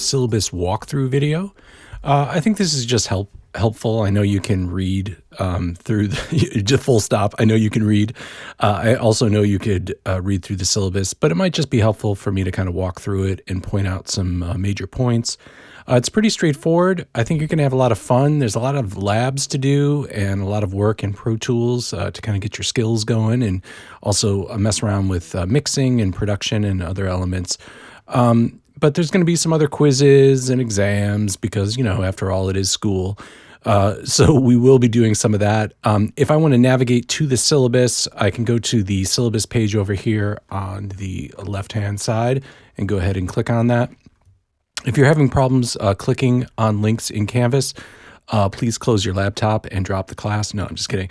syllabus walkthrough video. I think this is just helpful. I know you can read through just full stop. I know you can read. I also know you could read through the syllabus, but it might just be helpful for me to kind of walk through it and point out some major points. It's pretty straightforward. I think you're going to have a lot of fun. There's a lot of labs to do and a lot of work in Pro Tools to kind of get your skills going, and also mess around with mixing and production and other elements. But there's going to be some other quizzes and exams because, after all, it is school. So we will be doing some of that. If I want to navigate to the syllabus, I can go to the syllabus page over here on the left-hand side and go ahead and click on that. If you're having problems clicking on links in Canvas, please close your laptop and drop the class. No, I'm just kidding.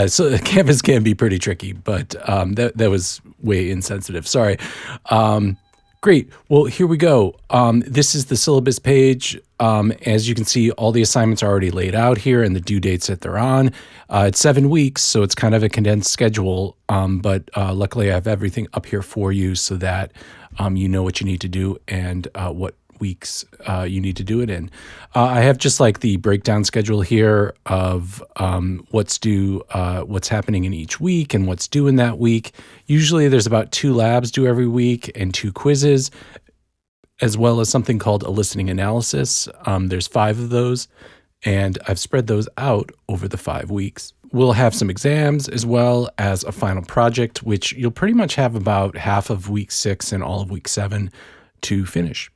So Canvas can be pretty tricky, but that was way insensitive. Sorry. Great. Well, here we go. This is the syllabus page. As you can see, all the assignments are already laid out here and the due dates that they're on. It's 7 weeks, so it's kind of a condensed schedule. But luckily, I have everything up here for you so that you know what you need to do and what weeks you need to do it in. I have just like the breakdown schedule here of what's due, what's happening in each week and what's due in that week. Usually there's about 2 labs due every week and 2 quizzes, as well as something called a listening analysis. There's 5 of those, and I've spread those out over the 5 weeks. We'll have some exams as well as a final project, which you'll pretty much have about half of week 6 and all of week 7 to finish.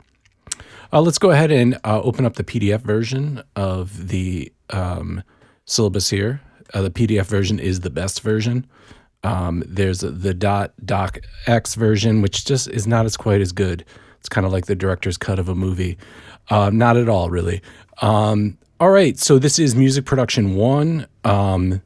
Let's go ahead and open up the PDF version of the syllabus here. The PDF version is the best version. There's the .docx version, which just is not as quite as good. It's kind of like the director's cut of a movie. Not at all, really. All right, so this is Music Production 1.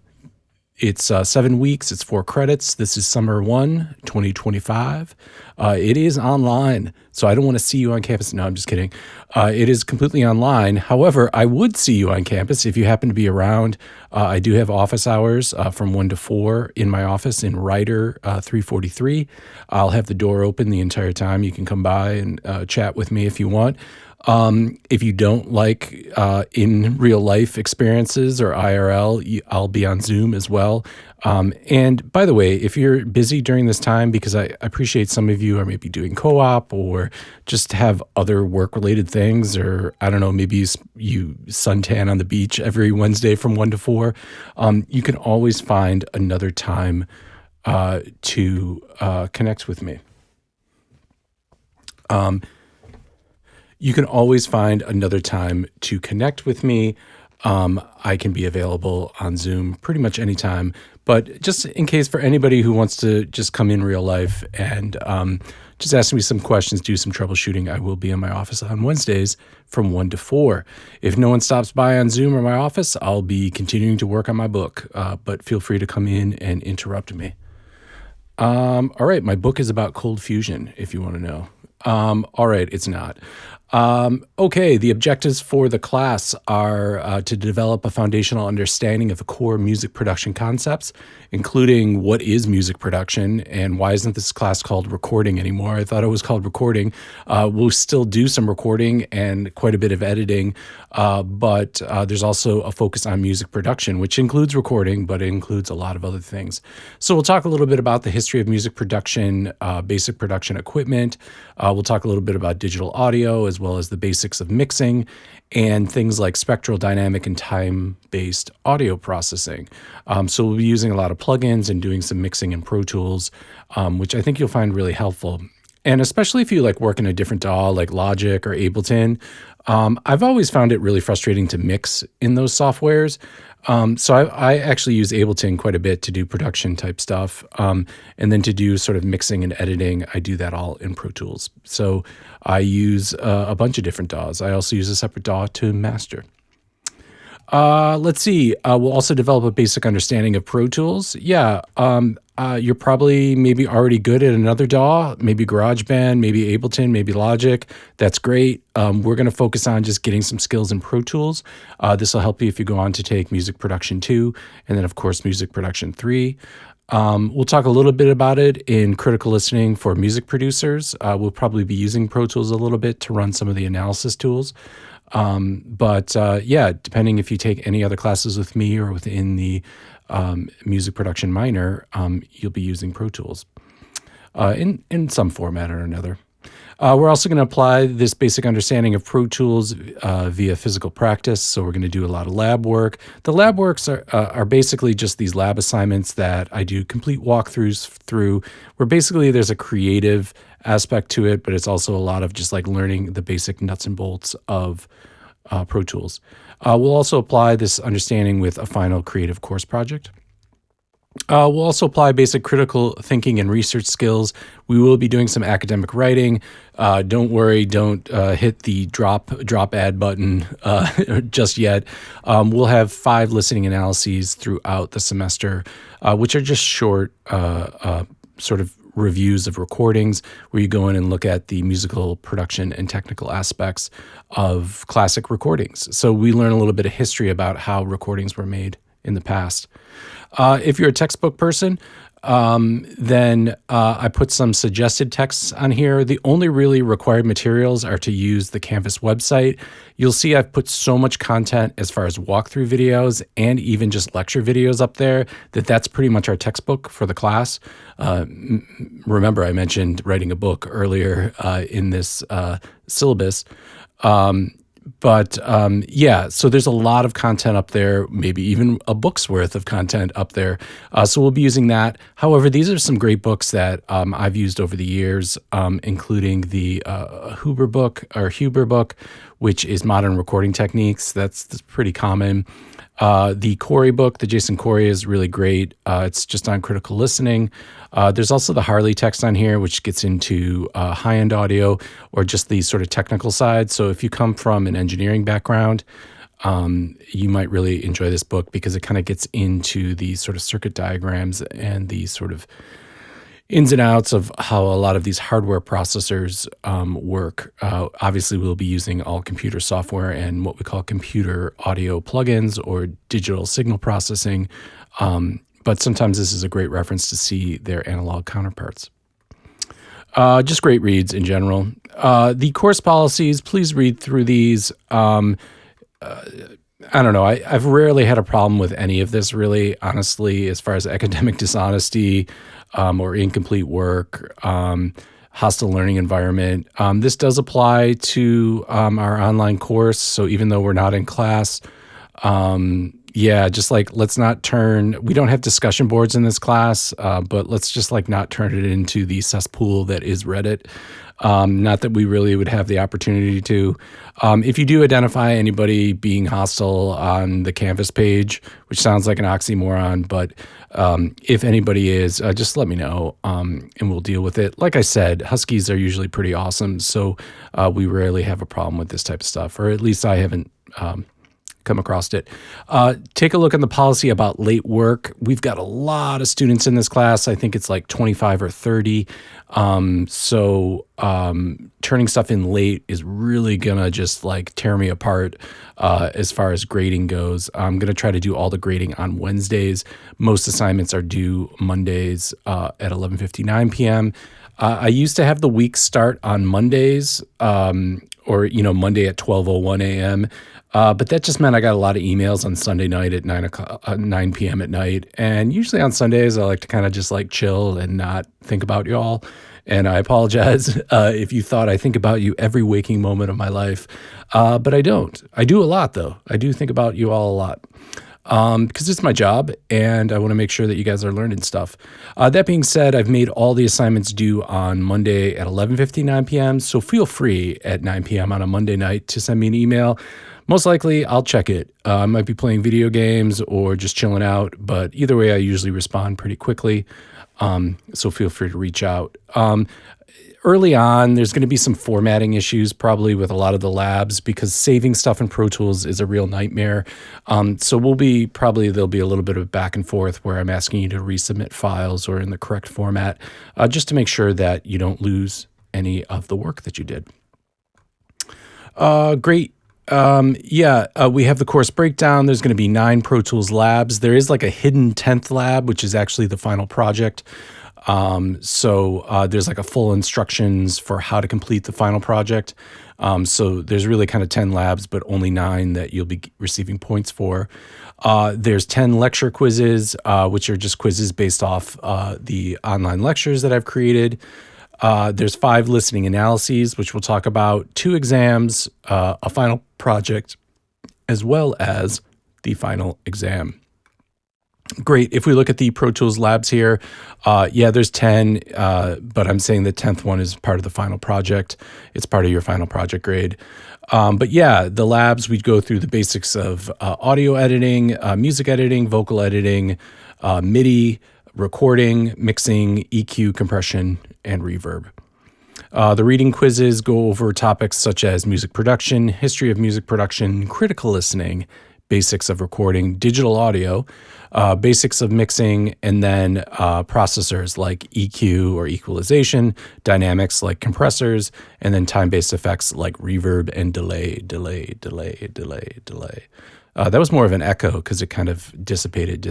It's 7 weeks. It's 4 credits. This is Summer 1, 2025. It is online, so I don't want to see you on campus. No, I'm just kidding. It is completely online. However, I would see you on campus if you happen to be around. I do have office hours from 1 to 4 in my office in Ryder 343. I'll have the door open the entire time. You can come by and chat with me if you want. If you don't like in real life experiences or IRL, I'll be on Zoom as well. And by the way, if you're busy during this time, because I appreciate some of you are maybe doing co-op or just have other work-related things, or I don't know, maybe you suntan on the beach every Wednesday from 1 to 4, you can always find another time to connect with me. You can always find another time to connect with me. I can be available on Zoom pretty much anytime. But just in case for anybody who wants to just come in real life and just ask me some questions, do some troubleshooting, I will be in my office on Wednesdays from 1 to 4. If no one stops by on Zoom or my office, I'll be continuing to work on my book. But feel free to come in and interrupt me. All right, my book is about cold fusion, if you want to know. All right, it's not. Okay, the objectives for the class are to develop a foundational understanding of the core music production concepts, including what is music production and why isn't this class called recording anymore? I thought it was called recording. We'll still do some recording and quite a bit of editing, but there's also a focus on music production, which includes recording, but it includes a lot of other things. So we'll talk a little bit about the history of music production, basic production equipment. We'll talk a little bit about digital audio as well as the basics of mixing and things like spectral, dynamic, and time-based audio processing. So we'll be using a lot of plugins and doing some mixing in Pro Tools, which I think you'll find really helpful. And especially if you like work in a different DAW like Logic or Ableton, I've always found it really frustrating to mix in those softwares. So I actually use Ableton quite a bit to do production type stuff. And then to do sort of mixing and editing, I do that all in Pro Tools. So I use a bunch of different DAWs. I also use a separate DAW to master. Let's see. We'll also develop a basic understanding of Pro Tools. Yeah. You're probably maybe already good at another DAW, maybe GarageBand, maybe Ableton, maybe Logic. That's great. We're going to focus on just getting some skills in Pro Tools. This will help you if you go on to take Music Production 2 and then, of course, Music Production 3. We'll talk a little bit about it in critical listening for music producers. We'll probably be using Pro Tools a little bit to run some of the analysis tools. But yeah, depending if you take any other classes with me or within the music production minor, you'll be using Pro Tools in some format or another. We're also going to apply this basic understanding of Pro Tools via physical practice. So we're going to do a lot of lab work. The lab works are basically just these lab assignments that I do complete walkthroughs through, where basically there's a creative aspect to it, but it's also a lot of just like learning the basic nuts and bolts of Pro Tools. We'll also apply this understanding with a final creative course project. We'll also apply basic critical thinking and research skills. We will be doing some academic writing. Don't worry, don't hit the drop ad button just yet. We'll have 5 listening analyses throughout the semester, which are just short sort of reviews of recordings where you go in and look at the musical production and technical aspects of classic recordings. So we learn a little bit of history about how recordings were made in the past. If you're a textbook person, then I put some suggested texts on here. The only really required materials are to use the Canvas website. You'll see I've put so much content as far as walkthrough videos and even just lecture videos up there that's pretty much our textbook for the class. Remember, I mentioned writing a book earlier in this syllabus. But yeah, so there's a lot of content up there, maybe even a book's worth of content up there. So we'll be using that. However, these are some great books that I've used over the years, including the Huber book, which is Modern Recording Techniques. That's pretty common. The Corey book, the Jason Corey, is really great. It's just on critical listening. There's also the Harley text on here, which gets into high-end audio or just the sort of technical side. So if you come from an engineering background, you might really enjoy this book because it kind of gets into the sort of circuit diagrams and the sort of ins and outs of how a lot of these hardware processors work. Obviously, we'll be using all computer software and what we call computer audio plugins or digital signal processing. But sometimes this is a great reference to see their analog counterparts. Just great reads in general. The course policies, please read through these. I don't know. I've rarely had a problem with any of this, really, honestly, as far as academic dishonesty or incomplete work, hostile learning environment. This does apply to our online course. So even though we're not in class, yeah, just like we don't have discussion boards in this class, but let's just like not turn it into the cesspool that is Reddit. Not that we really would have the opportunity to. If you do identify anybody being hostile on the Canvas page, which sounds like an oxymoron, but if anybody is, just let me know and we'll deal with it. Like I said, Huskies are usually pretty awesome, so we rarely have a problem with this type of stuff, or at least I haven't come across it. Take a look at the policy about late work. We've got a lot of students in this class. I think it's like 25 or 30. So turning stuff in late is really gonna just like tear me apart as far as grading goes. I'm gonna try to do all the grading on Wednesdays. Most assignments are due Mondays at 11:59 p.m. I used to have the week start on Mondays, or Monday at 12:01 a.m. But that just meant I got a lot of emails on Sunday night at 9 p.m. at night. And usually on Sundays, I like to kind of just like chill and not think about y'all. And I apologize if you thought I think about you every waking moment of my life. But I don't. I do a lot, though. I do think about you all a lot. Because it's my job and I want to make sure that you guys are learning stuff. That being said, I've made all the assignments due on Monday at 11:59 p.m. So feel free at 9 p.m. on a Monday night to send me an email. Most likely I'll check it. I might be playing video games or just chilling out, but either way, I usually respond pretty quickly. So feel free to reach out. Early on, there's going to be some formatting issues probably with a lot of the labs because saving stuff in Pro Tools is a real nightmare. So there'll be a little bit of back and forth where I'm asking you to resubmit files or in the correct format, just to make sure that you don't lose any of the work that you did. Great We have the course breakdown. There's going to be 9 Pro Tools labs. There is like a hidden 10th lab, which is actually the final project. There's like a full instructions for how to complete the final project. So there's really kind of 10 labs, but only 9 that you'll be receiving points for. There's 10 lecture quizzes, which are just quizzes based off the online lectures that I've created. There's 5 listening analyses, which we'll talk about, 2 exams, a final project, as well as the final exam. Great. If we look at the Pro Tools labs here, there's 10, but I'm saying the 10th one is part of the final project. It's part of your final project grade. The labs, we go through the basics of audio editing, music editing, vocal editing, MIDI, recording, mixing, EQ, compression, and reverb. The reading quizzes go over topics such as music production, history of music production, critical listening, basics of recording, digital audio, basics of mixing, and then processors like EQ or equalization, dynamics like compressors, and then time-based effects like reverb and delay. That was more of an echo because it kind of dissipated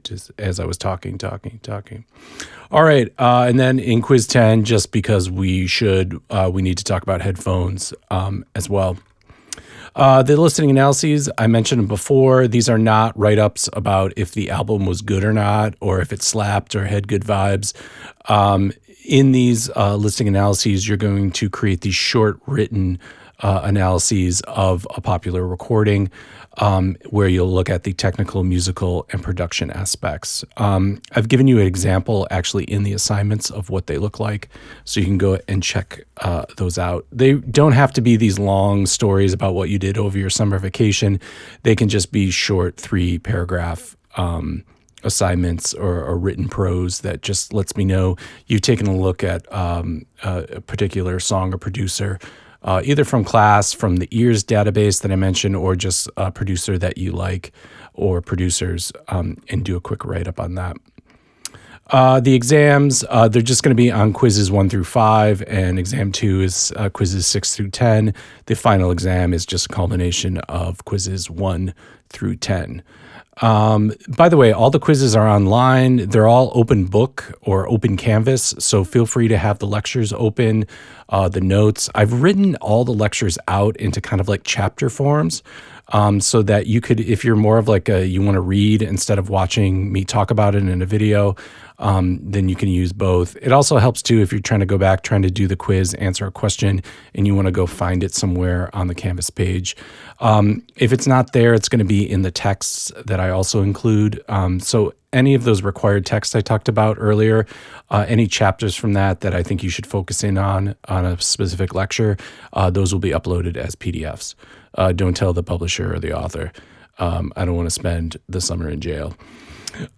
just as I was talking. All right, and then in quiz 10, just because we need to talk about headphones as well. The listening analyses, I mentioned them before. These are not write-ups about if the album was good or not, or if it slapped or had good vibes. In these listening analyses, you're going to create these short written analyses of a popular recording, where you'll look at the technical, musical, and production aspects. I've given you an example actually in the assignments of what they look like, so you can go and check those out. They don't have to be these long stories about what you did over your summer vacation. They can just be short 3-paragraph assignments or written prose that just lets me know you've taken a look at a particular song or producer, either from class, from the ears database that I mentioned, or just a producer that you like, or producers, and do a quick write-up on that. The exams, they're just going to be on quizzes 1 through 5, and exam 2 is quizzes 6 through 10. The final exam is just a culmination of quizzes 1 through 10. By the way, all the quizzes are online. They're all open book or open canvas, so feel free to have the lectures open, the notes. I've written all the lectures out into kind of like chapter forms, so that you could, if you're more of like you want to read instead of watching me talk about it in a video, then you can use both. It also helps too if you're trying to go back, trying to do the quiz, answer a question, and you want to go find it somewhere on the Canvas page. If it's not there, it's going to be in the texts that I also include. So any of those required texts I talked about earlier, any chapters from that I think you should focus in on a specific lecture, those will be uploaded as PDFs. Don't tell the publisher or the author. I don't want to spend the summer in jail.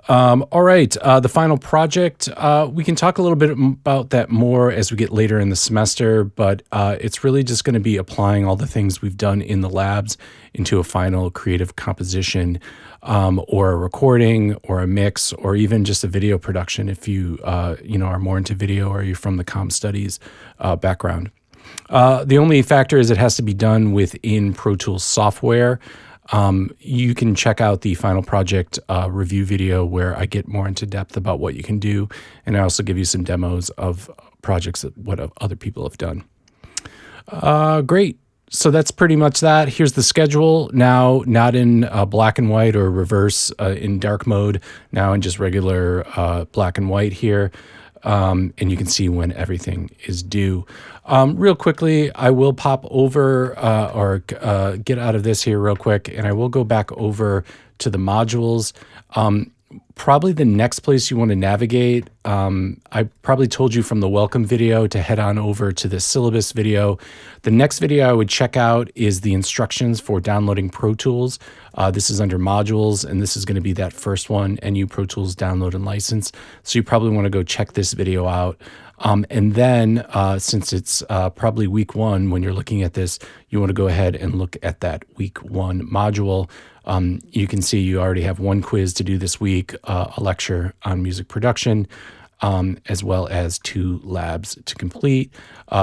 All right, the final project, we can talk a little bit about that more as we get later in the semester, but it's really just going to be applying all the things we've done in the labs into a final creative composition, or a recording or a mix, or even just a video production if you are more into video or you're from the comm studies background. The only factor is it has to be done within Pro Tools software. You can check out the final project review video where I get more into depth about what you can do, and I also give you some demos of projects that what other people have done. Great. So that's pretty much that. Here's the schedule now, not in black and white or reverse in dark mode, now in just regular black and white here. And you can see when everything is due. Real quickly, I will pop over or get out of this here real quick, and I will go back over to the modules. Probably the next place you want to navigate, I probably told you from the welcome video to head on over to the syllabus video. The next video I would check out is the instructions for downloading Pro Tools. This is under modules, and this is going to be that first one, NU Pro Tools download and license. So you probably want to go check this video out. And then since it's probably week 1 when you're looking at this, you want to go ahead and look at that week 1 module. You can see you already have 1 quiz to do this week, a lecture on music production. as well as 2 labs to complete.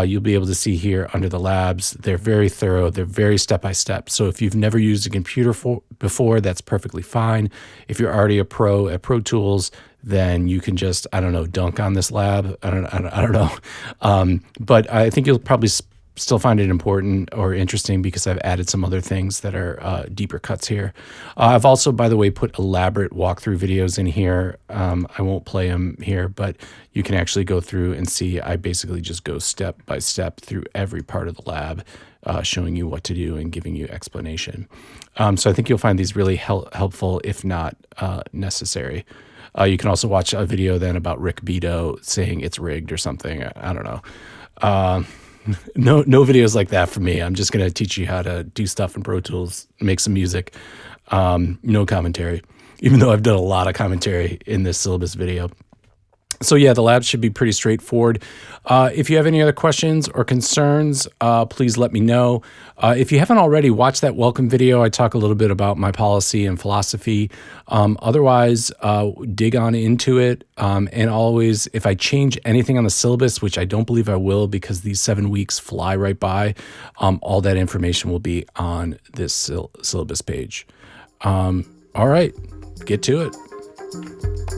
You'll be able to see here under the labs, they're very thorough, they're very step-by-step. So if you've never used a computer before, that's perfectly fine. If you're already a pro at Pro Tools, then you can just, I don't know, dunk on this lab. I don't know. But I think you'll probably still find it important or interesting because I've added some other things that are deeper cuts here. I've also, by the way, put elaborate walkthrough videos in here. I won't play them here, but you can actually go through and see. I basically just go step by step through every part of the lab, showing you what to do and giving you explanation. So I think you'll find these really helpful, if not necessary. You can also watch a video then about Rick Beato saying it's rigged or something. I don't know. No videos like that for me. I'm just going to teach you how to do stuff in Pro Tools, make some music. No commentary, even though I've done a lot of commentary in this syllabus video. So yeah, the labs should be pretty straightforward. If you have any other questions or concerns, please let me know. If you haven't already, watch that welcome video. I talk a little bit about my policy and philosophy. Otherwise, dig on into it. And always, if I change anything on the syllabus, which I don't believe I will because these 7 weeks fly right by, all that information will be on this syllabus page. All right, get to it.